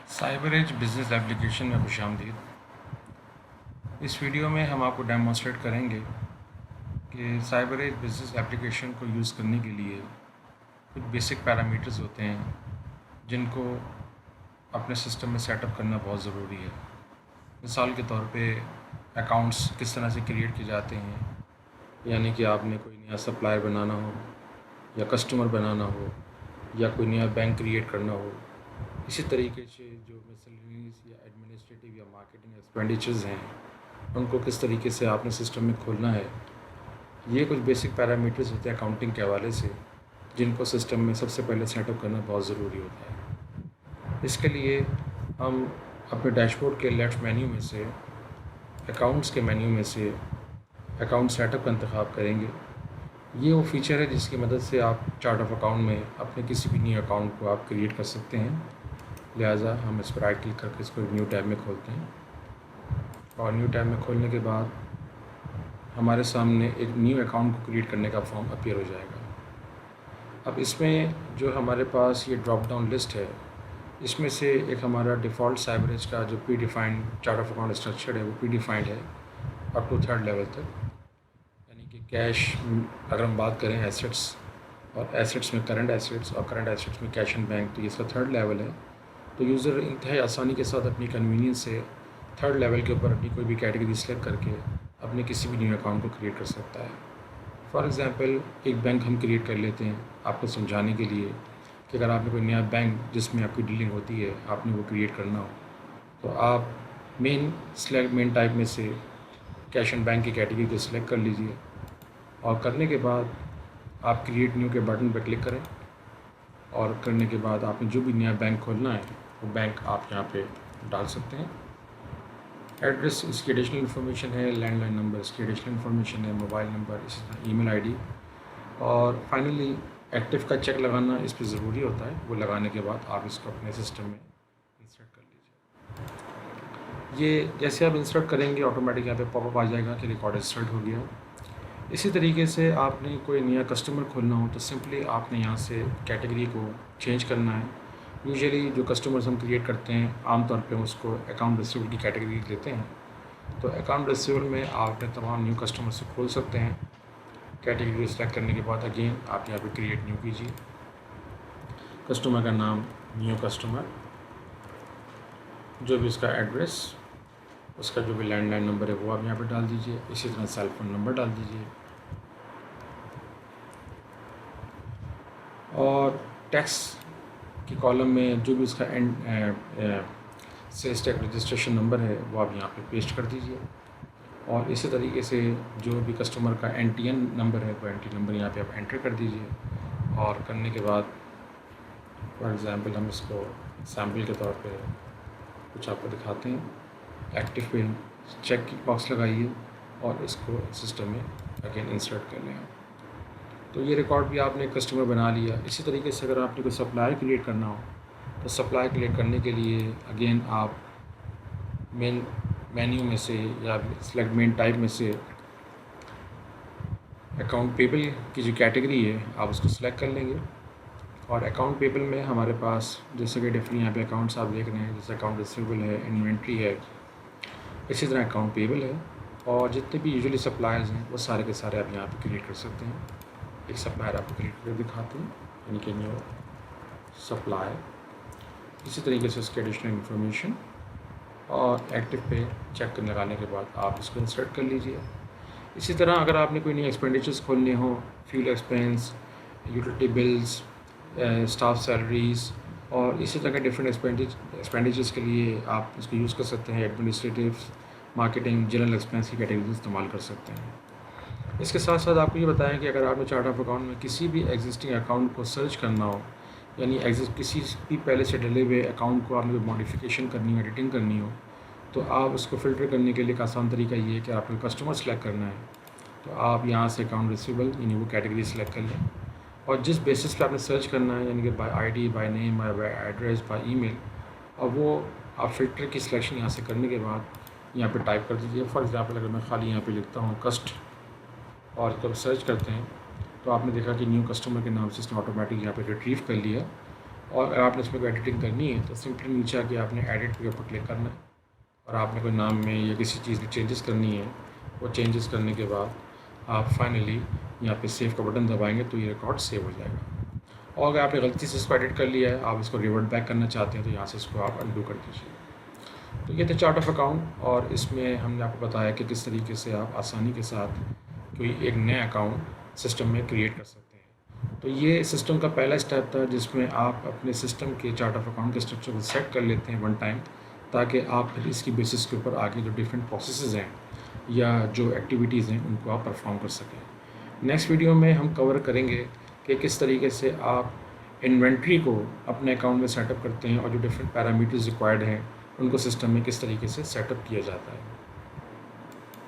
Cyber as business application में खुशामदीद। इस video में हम आपको डेमोन्स्ट्रेट करेंगे कि साइबर एज बिज़नेस एप्लीकेशन को यूज़ करने के लिए कुछ बेसिक पैरामीटर्स होते हैं जिनको अपने सिस्टम में सेटअप करना बहुत ज़रूरी है। मिसाल के तौर पे अकाउंट्स किस तरह से क्रिएट किए जाते हैं, यानी कि आपने कोई नया सप्लायर बनाना हो या कस्टमर बनाना हो या कोई नया बैंक क्रिएट करना हो। इसी तरीके से जो मिसलेनियस या एडमिनिस्ट्रेटिव या मार्केटिंग एक्सपेंडिचर्स हैं उनको किस तरीके से आपने सिस्टम में खोलना है। ये कुछ बेसिक पैरामीटर्स होते हैं अकाउंटिंग के हवाले से जिनको सिस्टम में सबसे पहले सेटअप करना बहुत ज़रूरी होता है। इसके लिए हम अपने डैशबोर्ड के लेफ़्ट मेन्यू में से अकाउंट्स के मेन्यू में से अकाउंट सेटअप का इंतखाब करेंगे। ये वो फीचर है जिसकी मदद से आप चार्ट ऑफ अकाउंट में अपने किसी भी न्यू अकाउंट को आप क्रिएट कर सकते हैं। लिहाजा हम इस पर राइट क्लिक करके इसको न्यू टैब में खोलते हैं और न्यू टैब में खोलने के बाद हमारे सामने एक न्यू अकाउंट को क्रिएट करने का फॉर्म अपीयर हो जाएगा। अब इसमें जो हमारे पास ये ड्रॉप डाउन लिस्ट है, इसमें से एक हमारा डिफ़ॉल्ट साइबर एज का जो pre defined chart of account structure है वो प्री डिफाइंड है अप टू 3rd लेवल तक। यानी कि कैश, अगर हम बात करें एसेट्स और एसेट्स में करंट एसेट्स और करंट एसेट्स में कैश एंड बैंक, तो ये इसका 3rd लेवल है। तो यूज़र इंतहाई आसानी के साथ अपनी कन्वीनियंस से 3rd लेवल के ऊपर अपनी कोई भी कैटेगरी सेलेक्ट करके अपने किसी भी न्यू अकाउंट को क्रिएट कर सकता है। फॉर एग्ज़ाम्पल एक बैंक हम क्रिएट कर लेते हैं आपको समझाने के लिए कि अगर आपने कोई नया बैंक जिसमें आपकी डीलिंग होती है आपने वो क्रिएट करना हो तो आप मेन टाइप में से कैश एंड बैंक की कैटेगरी को सिलेक्ट कर लीजिए और करने के बाद आप क्रिएट न्यू के बटन पर क्लिक करें और करने के बाद आपने जो भी नया बैंक खोलना है वो बैंक आप यहाँ पे डाल सकते हैं। एड्रेस इसकी एडिशनल इन्फॉर्मेशन है, लैंडलाइन नंबर इसकी एडिशनल इन्फॉर्मेशन है, मोबाइल नंबर, इसी तरह ईमेल आईडी और फाइनली एक्टिव का चेक लगाना इस पर ज़रूरी होता है। वो लगाने के बाद आप इसको अपने सिस्टम में इंसर्ट कर लीजिए। ये जैसे आप इंसर्ट करेंगे ऑटोमेटिक यहाँ पे पॉपअप आ जाएगा कि रिकॉर्ड इंसर्ट हो गया। इसी तरीके से आपने कोई नया कस्टमर खोलना हो तो सिंपली आपने यहाँ से कैटेगरी को चेंज करना है। यूजुअली जो कस्टमर्स हम क्रिएट करते हैं आमतौर पे उसको अकाउंट रिसीवेबल की कैटेगरी देते हैं, तो अकाउंट रिसीवेबल में आप अपने तमाम न्यू कस्टमर से खोल सकते हैं। कैटेगरी सेलेक्ट करने के बाद अगेन आप यहाँ पे क्रिएट न्यू कीजिए, कस्टमर का नाम न्यू कस्टमर, जो भी उसका एड्रेस, उसका जो भी लैंडलाइन नंबर है वो आप यहाँ पे डाल दीजिए। इसी तरह सेल फ़ोन नंबर डाल दीजिए और टैक्स की कॉलम में जो भी उसका सेल्स टैक्स रजिस्ट्रेशन नंबर है वो आप यहाँ पे पेस्ट कर दीजिए और इसी तरीके से जो भी कस्टमर का NTN नंबर है वो NTN नंबर यहाँ पे आप एंटर कर दीजिए और करने के बाद फॉर एग्ज़ाम्पल हम इसको सैम्पल के तौर पे कुछ आपको दिखाते हैं। एक्टिव पे चेक की बॉक्स लगाइए और इसको सिस्टम में अगेन इंसर्ट कर लें। तो ये रिकॉर्ड भी आपने कस्टमर बना लिया। इसी तरीके से अगर आपने कोई सप्लायर क्रिएट करना हो तो सप्लायर क्रिएट करने के लिए अगेन आप मेन मेन्यू में से या सेलेक्ट मेन टाइप में से अकाउंट पेबल की जो कैटेगरी है आप उसको सिलेक्ट कर लेंगे और अकाउंट पेबल में हमारे पास जैसे कि डिफरेंट यहाँ पे अकाउंट्स आप देख रहे हैं, जैसे अकाउंट रिसीवेबल है, इन्वेंट्री है, इसी तरह अकाउंट पेबल है और जितने भी यूजुअली सप्लायर्स हैं वो सारे के सारे आप यहाँ पे क्रिएट कर सकते हैं। एक सप्लायर आपको क्रिएट करके दिखाते हैं, यानी कि न्यू सप्लायर, इसी तरीके से उसकी एडिशनल इन्फॉर्मेशन और एक्टिव पे चेक लगाने के बाद आप इसको इंसर्ट कर लीजिए। इसी तरह अगर आपने कोई नई एक्सपेंडिचर्स खोलने हो, fuel expense, utility bills, staff salaries और इसी तरह के डिफरेंट एक्सपेंडिचर्स के लिए आप इसको यूज़ कर सकते हैं। एडमिनिस्ट्रेटिव, मार्केटिंग, जनरल एक्सपेंस की कैटेगरी इस्तेमाल कर सकते हैं। इसके साथ साथ आपको ये बताएं कि अगर आपने चार्ट ऑफ अकाउंट में किसी भी एग्जिस्टिंग अकाउंट को सर्च करना हो, यानी किसी भी पहले से डले हुए अकाउंट को आपने मॉडिफिकेशन करनी हो, एडिटिंग करनी हो, तो आप उसको फ़िल्टर करने के लिए एक आसान तरीका ये है कि आपको कस्टमर सेलेक्ट करना है तो आप यहाँ से अकाउंट रिसीवेबल यानी वो कैटेगरी सेलेक्ट कर लें और जिस बेसिस पे आपने सर्च करना है, यानी कि by ID, by name, by address, by email, और वो आप फ़िल्टर की सिलेक्शन यहाँ से करने के बाद यहाँ पे टाइप कर दीजिए। फॉर एग्ज़ाम्पल अगर मैं खाली यहाँ पे लिखता हूँ कस्ट और जब सर्च करते हैं तो आपने देखा कि न्यू कस्टमर के नाम से इसने ऑटोमेटिक यहाँ पे रिट्रीव कर लिया और अगर आपने इसमें कोई एडिटिंग करनी है तो सिंपली नीचे आके आपने एडिट के ऊपर क्लिक करना है और आपने कोई नाम में या किसी चीज़ में चेंजेस करनी है। वो चेंजेस करने के बाद आप फाइनली यहाँ पे सेव का बटन दबाएंगे तो ये रिकॉर्ड सेव हो जाएगा। और अगर आपने गलती से इसको एडिट कर लिया है, आप इसको रिवर्ट बैक करना चाहते हैं तो यहाँ से इसको आप अंडू कर दीजिए। तो ये था चार्ट ऑफ अकाउंट और इसमें हमने आपको बताया कि किस तरीके से आप आसानी के साथ कोई एक नया अकाउंट सिस्टम में क्रिएट कर सकते हैं। तो ये सिस्टम का पहला स्टेप था जिसमें आप अपने सिस्टम के चार्ट ऑफ अकाउंट के स्ट्रक्चर को सेट कर लेते हैं वन टाइम, ताकि आप फिर इसकी बेसिस के ऊपर आगे जो डिफरेंट प्रोसेसेस हैं या जो एक्टिविटीज़ हैं उनको आप परफॉर्म कर सकें। नेक्स्ट वीडियो में हम कवर करेंगे कि किस तरीके से आप इन्वेंट्री को अपने अकाउंट में सेटअप करते हैं और जो डिफरेंट पैरामीटर्स रिक्वायर्ड हैं उनको सिस्टम में किस तरीके से सेटअप किया जाता है।